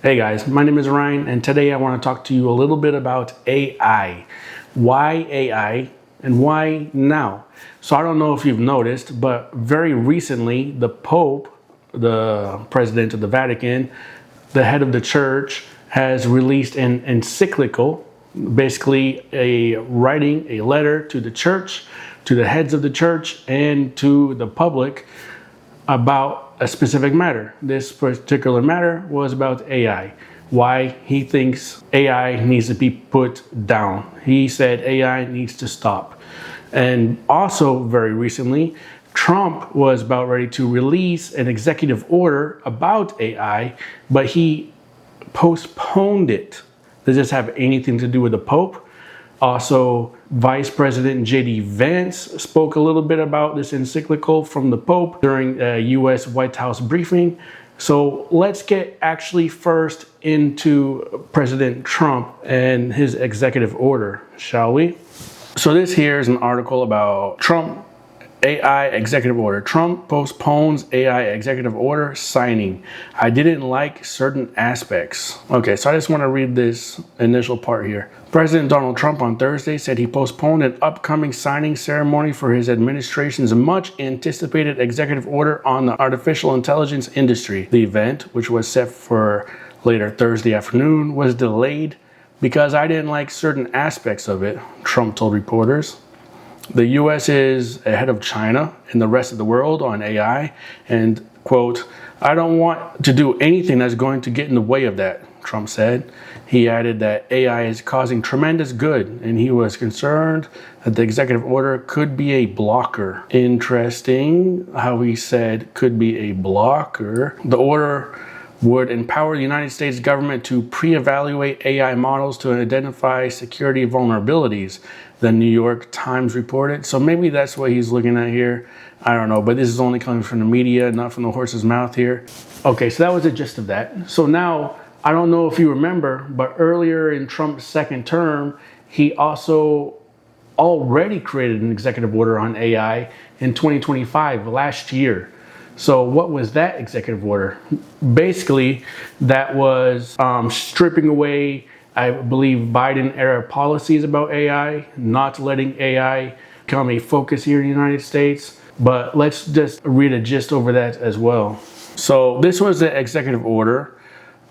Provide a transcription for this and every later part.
Hey guys, my name is Ryan, and today I want to talk to you a little bit about AI. Why AI and why now? So I don't know if you've noticed, but very recently the Pope, the president of the Vatican, the head of the church, has released an encyclical, basically a letter to the church, to the heads of the church, and to the public about a specific matter. This particular matter was about AI. Why he thinks AI needs to be put down. He said AI needs to stop. And also very recently, Trump was about ready to release an executive order about AI, but he postponed it. Does this have anything to do with the Pope? Also, Vice President J.D. Vance spoke a little bit about this encyclical from the Pope during a U.S. White House briefing. So let's get actually first into President Trump and his executive order, shall we? So this here is an article about Trump AI executive order. Trump postpones AI executive order signing. I didn't like certain aspects. Okay, so I just want to read this initial part here. President Donald Trump on Thursday said he postponed an upcoming signing ceremony for his administration's much anticipated executive order on the artificial intelligence industry. The event, which was set for later Thursday afternoon, was delayed because I didn't like certain aspects of it, Trump told reporters. The U.S. is ahead of China and the rest of the world on AI, and, quote, I don't want to do anything that's going to get in the way of that, Trump said. He added that AI is causing tremendous good, and he was concerned that the executive order could be a blocker. Interesting how he said could be a blocker. The order would empower the United States government to pre-evaluate AI models to identify security vulnerabilities, the New York Times reported. So maybe that's what he's looking at here. I don't know, but this is only coming from the media, not from the horse's mouth here. Okay, so that was the gist of that. So now, I don't know if you remember, but earlier in Trump's second term, he also already created an executive order on AI in 2025, last year. So what was that executive order? Basically, that was stripping away, I believe, Biden-era policies about AI, not letting AI become a focus here in the United States. But let's just read a gist over that as well. So this was the executive order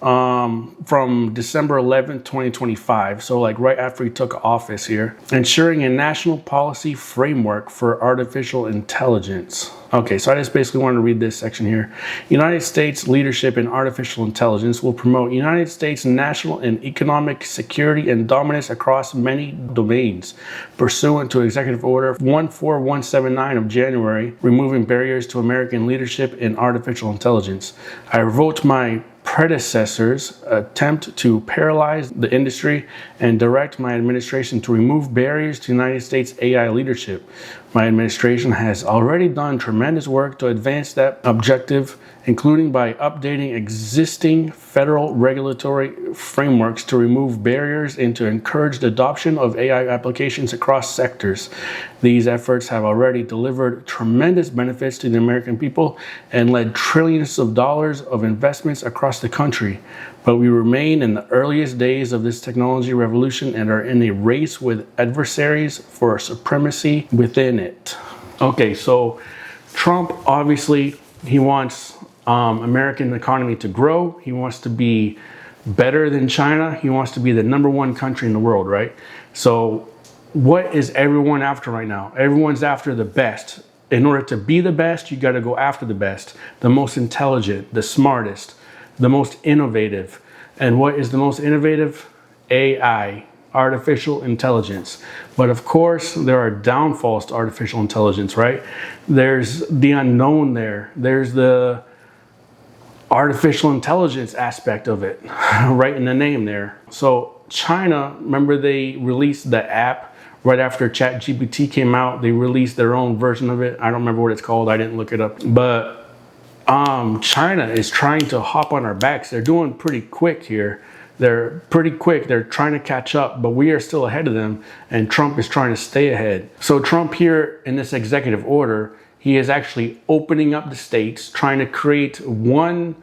from December 11th, 2025. So like right after he took office here, ensuring a national policy framework for artificial intelligence. Okay, so I just basically wanted to read this section here. United States leadership in artificial intelligence will promote United States national and economic security and dominance across many domains, pursuant to Executive Order 14179 of January, removing barriers to American leadership in artificial intelligence. I revoked my predecessor's attempt to paralyze the industry and direct my administration to remove barriers to United States AI leadership. My administration has already done tremendous work to advance that objective, including by updating existing federal regulatory frameworks to remove barriers and to encourage the adoption of AI applications across sectors. These efforts have already delivered tremendous benefits to the American people and led trillions of dollars of investments across the country. But we remain in the earliest days of this technology revolution and are in a race with adversaries for supremacy within it. Okay, so Trump, obviously, he wants American economy to grow. He wants to be better than China. He wants to be the #1 country in the world, right? So what is everyone after right now? Everyone's after the best. In order to be the best, you got to go after the best, the most intelligent, the smartest, the most innovative. And what is the most innovative? AI, artificial intelligence. But of course, there are downfalls to artificial intelligence, right? There's the unknown there. There's the artificial intelligence aspect of it, right in the name there. So China, remember they released the app right after ChatGPT came out. They released their own version of it. I don't remember what it's called. I didn't look it up. But China is trying to hop on our backs. They're doing pretty quick here. They're pretty quick. They're trying to catch up, but we are still ahead of them, and Trump is trying to stay ahead. So Trump here in this executive order, he is actually opening up the states, trying to create one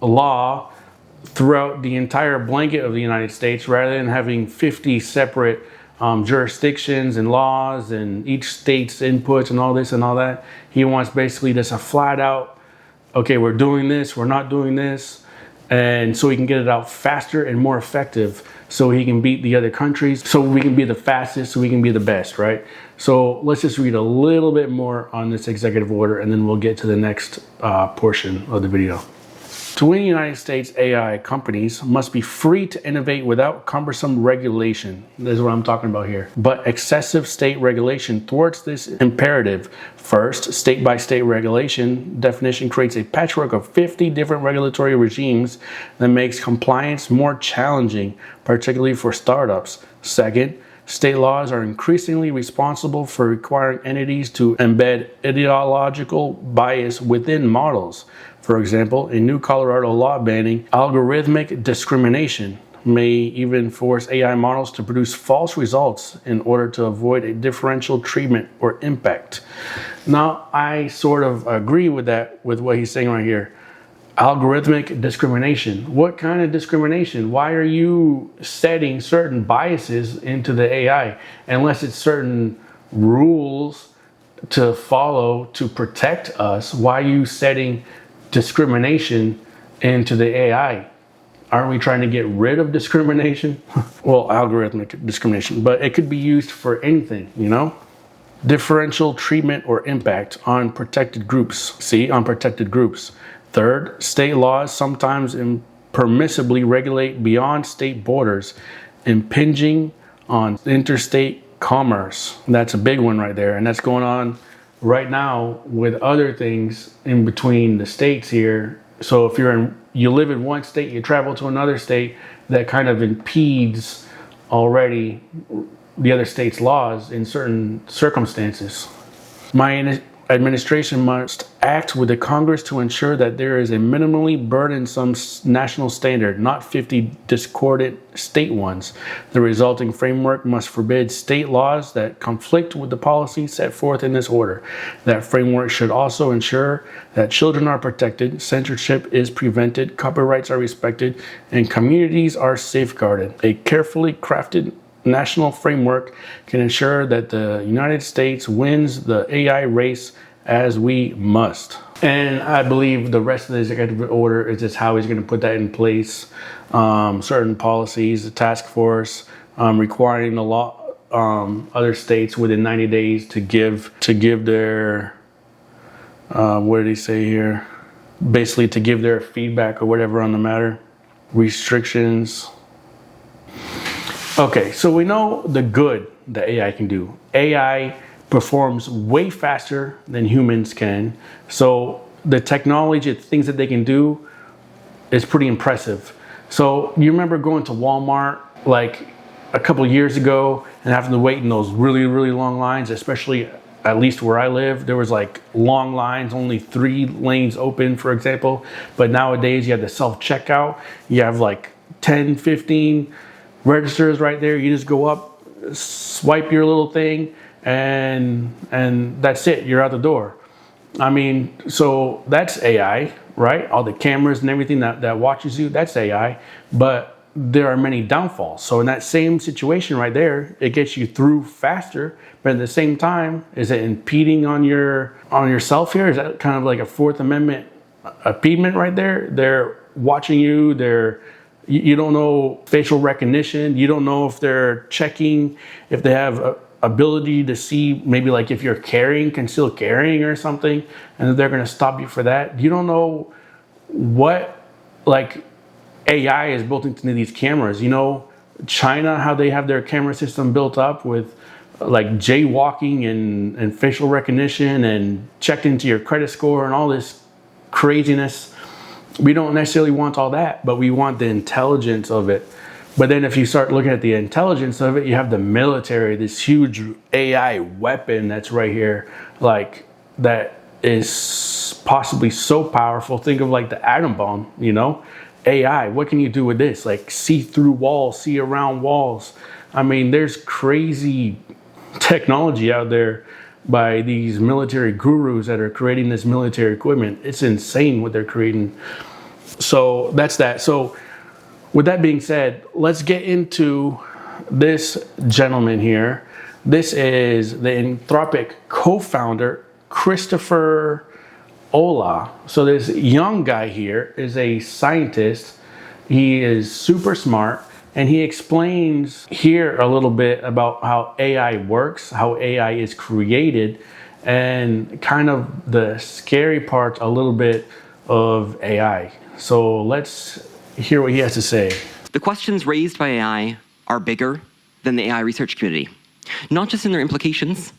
law throughout the entire blanket of the United States, rather than having 50 separate jurisdictions and laws and each state's inputs and all this and all that. He wants basically just a flat out, okay, we're doing this, we're not doing this, and so he can get it out faster and more effective, so he can beat the other countries, so we can be the fastest, so we can be the best, right? So let's just read a little bit more on this executive order, and then we'll get to the next portion of the video. To win United States AI, companies must be free to innovate without cumbersome regulation. This is what I'm talking about here. But excessive state regulation thwarts this imperative. First, state-by-state regulation definition creates a patchwork of 50 different regulatory regimes that makes compliance more challenging, particularly for startups. Second, state laws are increasingly responsible for requiring entities to embed ideological bias within models. For example, a new Colorado law banning algorithmic discrimination may even force AI models to produce false results in order to avoid a differential treatment or impact. Now, I sort of agree with that, with what he's saying right here. Algorithmic discrimination. What kind of discrimination? Why are you setting certain biases into the AI unless it's certain rules to follow to protect us? Why are you setting discrimination into the AI? Aren't we trying to get rid of discrimination? Well, algorithmic discrimination, but it could be used for anything, you know? Differential treatment or impact on protected groups. See, on protected groups. Third, state laws sometimes impermissibly regulate beyond state borders, impinging on interstate commerce. That's a big one right there, and that's going on right now with other things in between the states here. So if you live in one state, you travel to another state, that kind of impedes already the other state's laws in certain circumstances. My administration must act with the Congress to ensure that there is a minimally burdensome national standard, not 50 discordant state ones. The resulting framework must forbid state laws that conflict with the policies set forth in this order. That framework should also ensure that children are protected, censorship is prevented, copyrights are respected, and communities are safeguarded. A carefully crafted national framework can ensure that the United States wins the AI race, as we must. And I believe the rest of the executive order is just how he's going to put that in place. Certain policies, the task force, requiring the law, other states within 90 days to give their, what did he say here? Basically to give their feedback or whatever on the matter. Restrictions. Okay, so we know the good that AI can do. AI performs way faster than humans can. So the technology, the things that they can do is pretty impressive. So you remember going to Walmart like a couple years ago and having to wait in those really, really long lines, especially at least where I live, there was like long lines, only 3 lanes open, for example. But nowadays you have the self-checkout. You have like 10, 15 registers right there. You just go up, swipe your little thing, and that's it. You're out the door. I mean, so that's AI, right? All the cameras and everything that watches you, that's AI. But there are many downfalls. So in that same situation right there, it gets you through faster, but at the same time, is it impeding on yourself here? Is that kind of like a Fourth Amendment impediment right there? They're watching you. You don't know facial recognition. You don't know if they're checking, if they have ability to see maybe like if you're concealed carrying or something, and they're going to stop you for that. You don't know what like AI is built into these cameras. You know, China, how they have their camera system built up with like jaywalking and facial recognition and checked into your credit score and all this craziness. We don't necessarily want all that, but we want the intelligence of it. But then if you start looking at the intelligence of it, you have the military, this huge AI weapon that's right here, like that is possibly so powerful. Think of like the atom bomb, you know? AI, what can you do with this? Like see through walls, see around walls. I mean, there's crazy technology out there by these military gurus that are creating this military equipment. It's insane what they're creating. So that's that. So with that being said, let's get into this gentleman here. This is the Anthropic co-founder, Christopher Ola. So this young guy here is a scientist. He is super smart, and he explains here a little bit about how AI works, how AI is created, and kind of the scary part a little bit of AI. So let's hear what he has to say. The questions raised by AI are bigger than the AI research community, not just in their implications,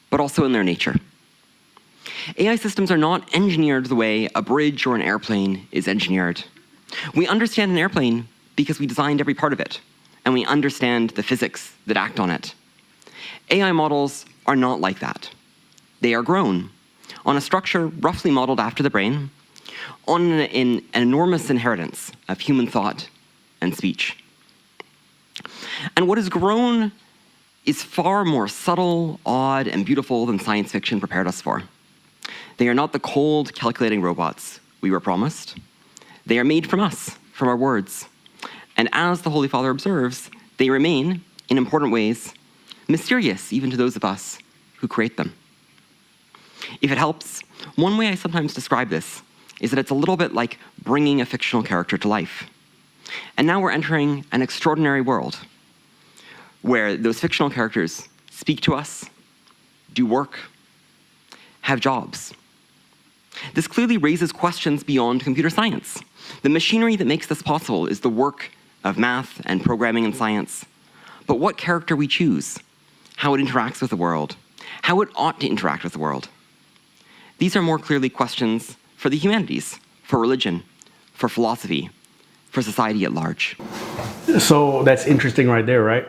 but also in their nature. AI systems are not engineered the way a bridge or an airplane is engineered. We understand an airplane because we designed every part of it, and we understand the physics that act on it. AI models are not like that. They are grown on a structure roughly modeled after the brain, on an enormous inheritance of human thought and speech. And what is grown is far more subtle, odd, and beautiful than science fiction prepared us for. They are not the cold, calculating robots we were promised. They are made from us, from our words. And as the Holy Father observes, they remain, in important ways, mysterious even to those of us who create them. If it helps, one way I sometimes describe this is that it's a little bit like bringing a fictional character to life. And now we're entering an extraordinary world where those fictional characters speak to us, do work, have jobs. This clearly raises questions beyond computer science. The machinery that makes this possible is the work of math and programming and science. But what character we choose, how it interacts with the world, how it ought to interact with the world. These are more clearly questions for the humanities, for religion, for philosophy, for society at large. So that's interesting right there, right?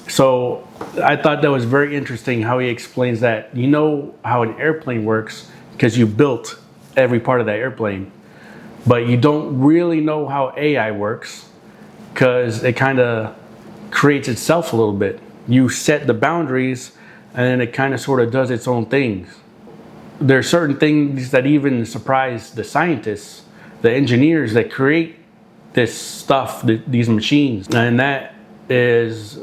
So I thought that was very interesting how he explains that. You know how an airplane works because you built every part of that airplane, but you don't really know how AI works because it kind of creates itself a little bit. You set the boundaries and then it kind of sort of does its own things. There are certain things that even surprise the scientists, the engineers that create this stuff, these machines, and that is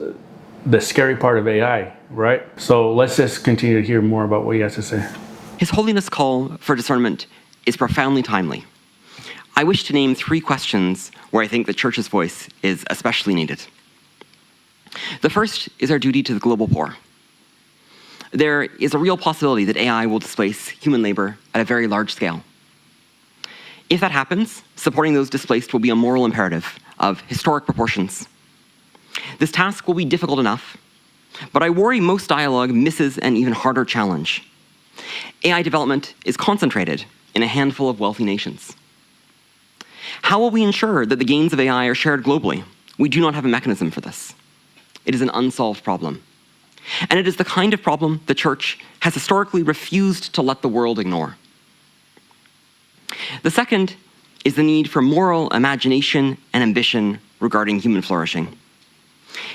the scary part of AI, right? So let's just continue to hear more about what he has to say. His Holiness' call for discernment is profoundly timely. I wish to name 3 questions where I think the Church's voice is especially needed. The first is our duty to the global poor. There is a real possibility that AI will displace human labor at a very large scale. If that happens, supporting those displaced will be a moral imperative of historic proportions. This task will be difficult enough, but I worry most dialogue misses an even harder challenge. AI development is concentrated in a handful of wealthy nations. How will we ensure that the gains of AI are shared globally? We do not have a mechanism for this. It is an unsolved problem. And it is the kind of problem the Church has historically refused to let the world ignore. The second is the need for moral imagination and ambition regarding human flourishing.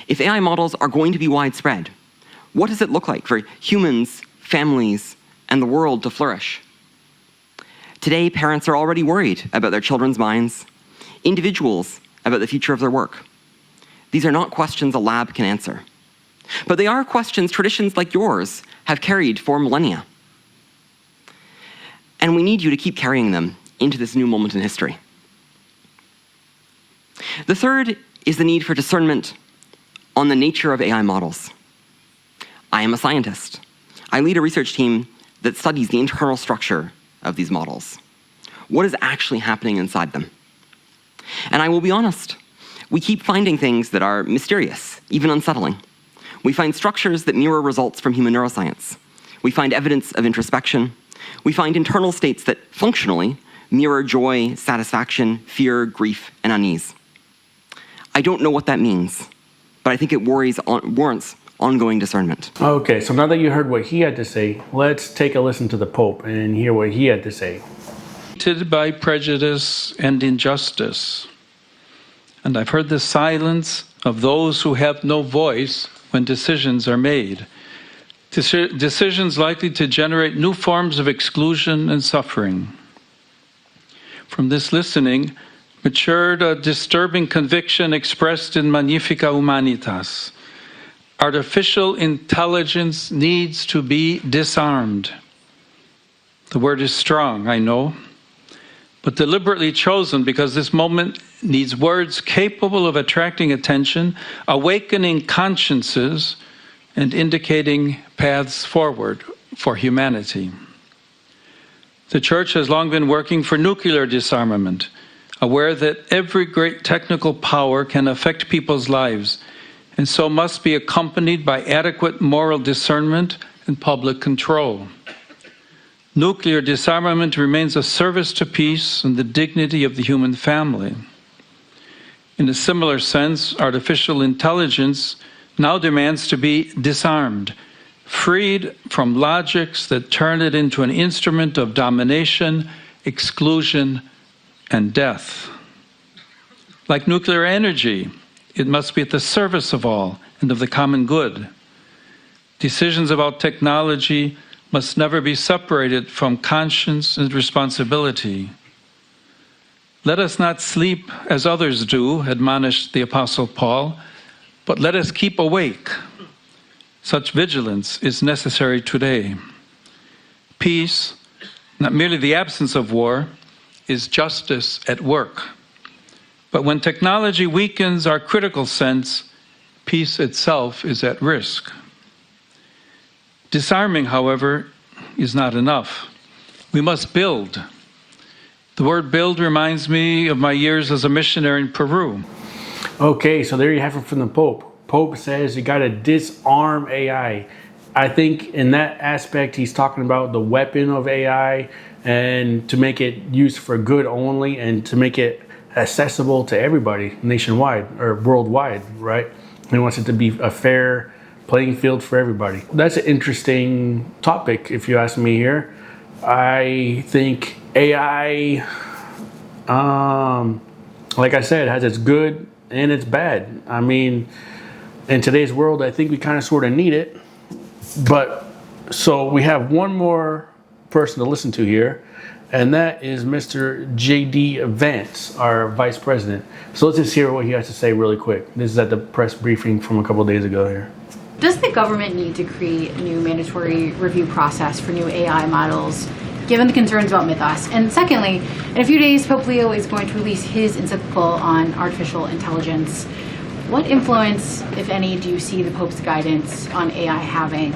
If AI models are going to be widespread, what does it look like for humans, families, and the world to flourish? Today, parents are already worried about their children's minds, individuals about the future of their work. These are not questions a lab can answer. But they are questions traditions like yours have carried for millennia. And we need you to keep carrying them into this new moment in history. The third is the need for discernment on the nature of AI models. I am a scientist. I lead a research team that studies the internal structure of these models. What is actually happening inside them? And I will be honest, we keep finding things that are mysterious, even unsettling. We find structures that mirror results from human neuroscience. We find evidence of introspection. We find internal states that functionally mirror joy, satisfaction, fear, grief, and unease. I don't know what that means, but I think it warrants ongoing discernment. Okay, so now that you heard what he had to say, let's take a listen to the Pope and hear what he had to say. By prejudice and injustice. And I've heard the silence of those who have no voice when decisions are made. Decisions likely to generate new forms of exclusion and suffering. from this listening matured a disturbing conviction expressed in Magnifica Humanitas. Artificial intelligence needs to be disarmed. The word is strong, I know, but deliberately chosen because this moment needs words capable of attracting attention, awakening consciences, and indicating paths forward for humanity. The Church has long been working for nuclear disarmament, aware that every great technical power can affect people's lives, and so must be accompanied by adequate moral discernment and public control. Nuclear disarmament remains a service to peace and the dignity of the human family. In a similar sense, artificial intelligence now demands to be disarmed, freed from logics that turn it into an instrument of domination, exclusion, and death. Like nuclear energy, it must be at the service of all and of the common good. Decisions about technology must never be separated from conscience and responsibility. Let us not sleep as others do, admonished the Apostle Paul, but let us keep awake. Such vigilance is necessary today. Peace, not merely the absence of war, is justice at work. But when technology weakens our critical sense, peace itself is at risk. Disarming, however, is not enough. We must build. The word build reminds me of my years as a missionary in Peru. Okay, so there you have it from the Pope. Pope says you got to disarm AI. I think in that aspect, he's talking about the weapon of AI and to make it used for good only and to make it accessible to everybody nationwide or worldwide, right? He wants it to be a fair playing field for everybody. That's an interesting topic, if you ask me here. I think AI, like I said, has its good and its bad. I mean, in today's world, I think we kind of sort of need it. But so we have one more person to listen to here, and that is Mr. J.D. Vance, our vice president. So let's just hear what he has to say really quick. This is at the press briefing from a couple of days ago here. Does the government need to create a new mandatory review process for new AI models, given the concerns about mythos? And secondly, in a few days, Pope Leo is going to release his encyclical on artificial intelligence. What influence, if any, do you see the Pope's guidance on AI having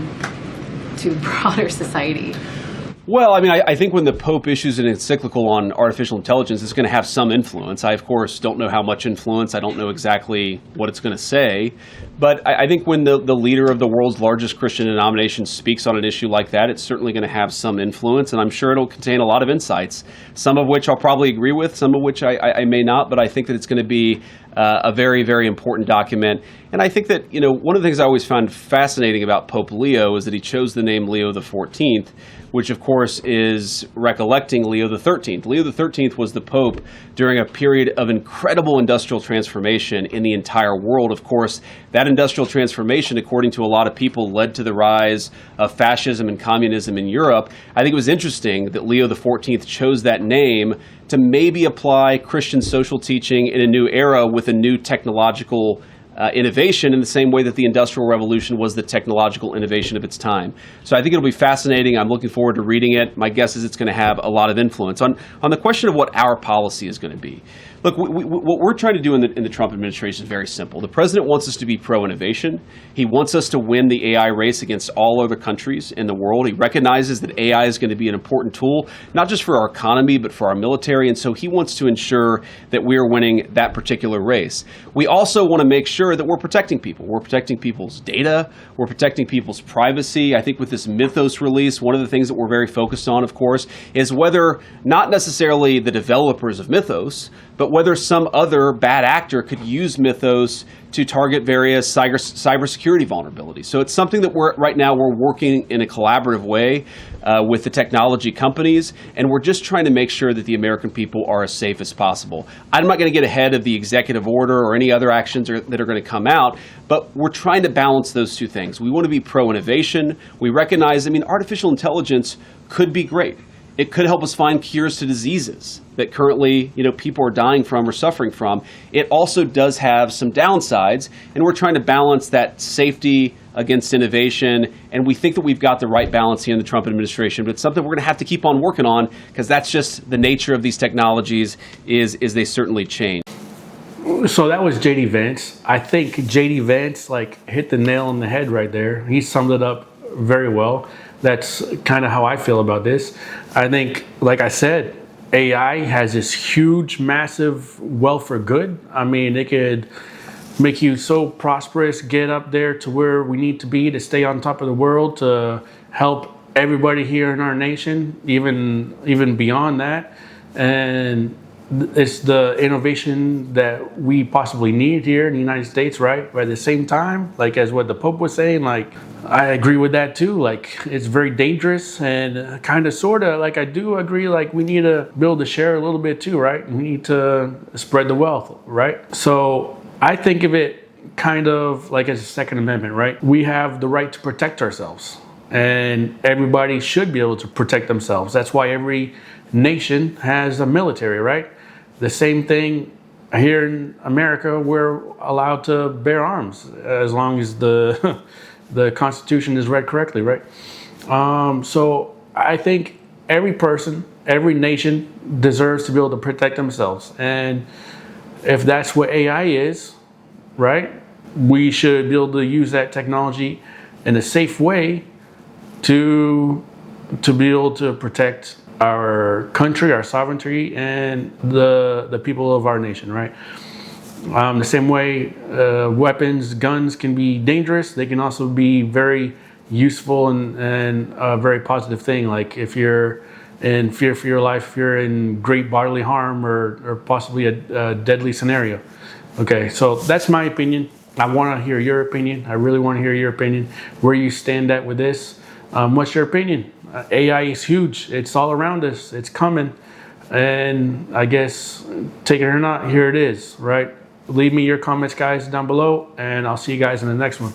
to broader society? Well, I mean, I think when the Pope issues an encyclical on artificial intelligence, it's going to have some influence. I, of course, don't know how much influence. I don't know exactly what it's going to say. But I think when the leader of the world's largest Christian denomination speaks on an issue like that, it's certainly going to have some influence. And I'm sure it'll contain a lot of insights, some of which I'll probably agree with, some of which I may not. But I think that it's going to be a very, very important document. And I think that, you know, one of the things I always found fascinating about Pope Leo is that he chose the name Leo XIV, which of course is recollecting Leo XIII. Leo XIII was the Pope during a period of incredible industrial transformation in the entire world. Of course, that industrial transformation, according to a lot of people, led to the rise of fascism and communism in Europe. I think it was interesting that Leo XIV chose that name to maybe apply Christian social teaching in a new era with a new technological innovation in the same way that the Industrial Revolution was the technological innovation of its time. So I think it'll be fascinating. I'm looking forward to reading it. My guess is it's going to have a lot of influence. On the question of what our policy is going to be, look, what we're trying to do in the Trump administration is very simple. The president wants us to be pro-innovation. He wants us to win the AI race against all other countries in the world. He recognizes that AI is going to be an important tool, not just for our economy, but for our military. And so he wants to ensure that we are winning that particular race. We also want to make sure that we're protecting people. We're protecting people's data. We're protecting people's privacy. I think with this Mythos release, one of the things that we're very focused on, of course, is whether not necessarily the developers of Mythos, but whether some other bad actor could use Mythos to target various cybersecurity vulnerabilities. So it's something that right now we're working in a collaborative way with the technology companies, and we're just trying to make sure that the American people are as safe as possible. I'm not going to get ahead of the executive order or any other actions that are going to come out, but we're trying to balance those two things. We want to be pro-innovation. We recognize, I mean, artificial intelligence could be great. It could help us find cures to diseases that currently, people are dying from or suffering from. It also does have some downsides, and we're trying to balance that safety against innovation, and we think that we've got the right balance here in the Trump administration, but it's something we're going to have to keep on working on, because that's just the nature of these technologies, is they certainly change. So that was JD Vance. I think JD Vance hit the nail on the head right there. He summed it up very well. That's kind of how I feel about this. I think, like I said, AI has this huge, massive wealth for good. I mean, it could make you so prosperous, get up there to where we need to be to stay on top of the world, to help everybody here in our nation, even beyond that. And it's the innovation that we possibly need here in the United States, right? But at the same time, as what the Pope was saying, I agree with that too. It's very dangerous, and kind of, sort of, I do agree, we need to build a share a little bit too, right? We need to spread the wealth, right? So I think of it kind of as a Second Amendment, right? We have the right to protect ourselves, and everybody should be able to protect themselves. That's why every nation has a military, right? The same thing here in America, we're allowed to bear arms as long as the the Constitution is read correctly, right? So I think every person, every nation deserves to be able to protect themselves. And if that's what AI is, right, we should be able to use that technology in a safe way to be able to protect our country, our sovereignty, and the people of our nation, right? The same way weapons, guns can be dangerous, they can also be very useful and a very positive thing. If you're in fear for your life, if you're in great bodily harm or possibly a deadly scenario. Okay, so that's my opinion. I want to hear your opinion. I really want to hear your opinion, where you stand at with this. What's your opinion? AI is huge. It's all around us. It's coming. And I guess, take it or not, here it is, right? Leave me your comments, guys, down below, and I'll see you guys in the next one.